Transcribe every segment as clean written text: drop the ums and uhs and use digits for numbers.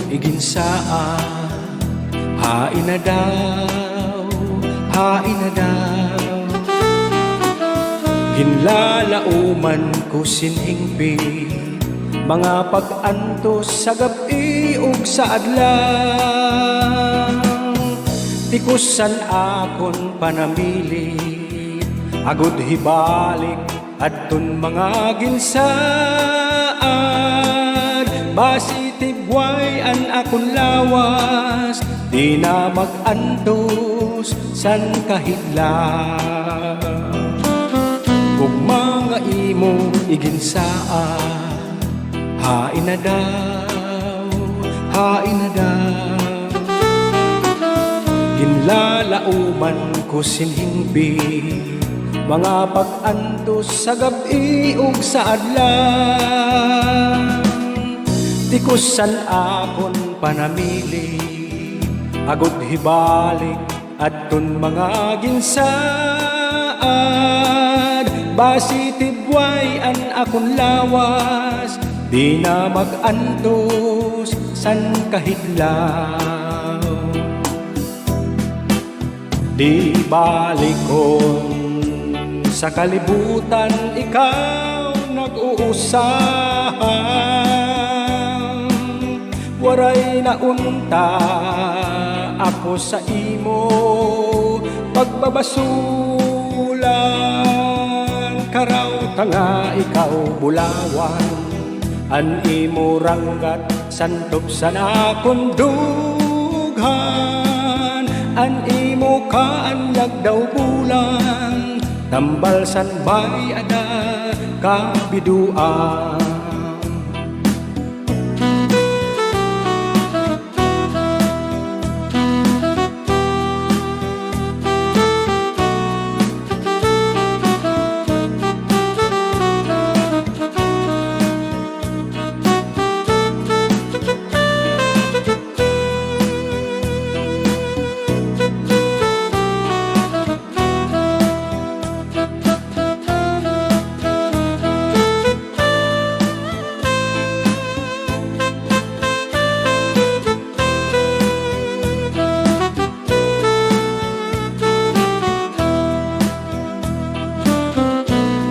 iginsaan. Hain na daw, hain na daw. Ginlalauman ko sinhingpi, mga pag-antos sa gabi ug sa adlaw. Tikusan akon panamili, agud hibalik adton mga ginsaan. Basi tibway an akon lawas, di na mag-antos san kahidlaw. Ug mga imo iginsaan, hain na daw, hain na daw. Ginlalauman ko sinhingbi, mga pag-antos sa gabi ug sa adlaw. Tikusan akon panamili, agud hibalik adton mga ginsaan. Basi tibway an akon lawas, di na mag-antos san kahidlaw. Di balikon sa kalibutan, ikaw nag-uusahan. Waray naunta ako sa imo, pagbabasulan. Karaw tanga ikaw bulawan, an imo ranggat santop sa akong dughan. An imo kaanyag daw bulan, tambal san bay ada kabiduan.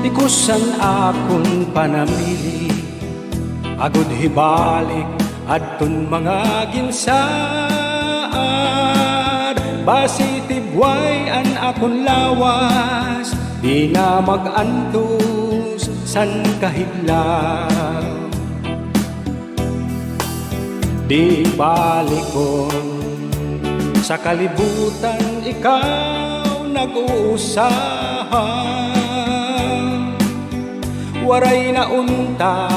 Tikusan akon panamili, agud hibalik adton mga ginsaan. Basi tibway an akon lawas, di na mag-antos san kahidlaw. Di balikon sa kalibutan, ikaw nag-uusahan. Waray naunta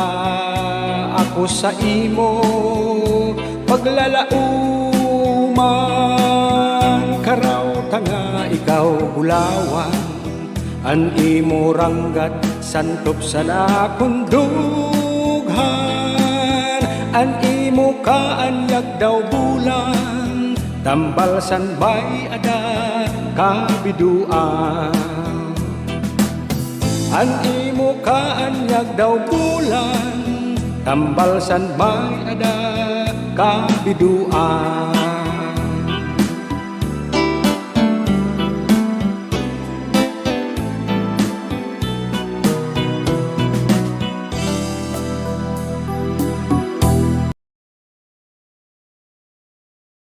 ako sa imo, paglalauman. Karaw tanga ikaw bulawan, an imo ranggat santop sa akong dughan. An imo kaanyag daw bulan, tambal san bay ada kabiduan. An imo kaanyag daw bulan, tambal san bay ada kabiduan.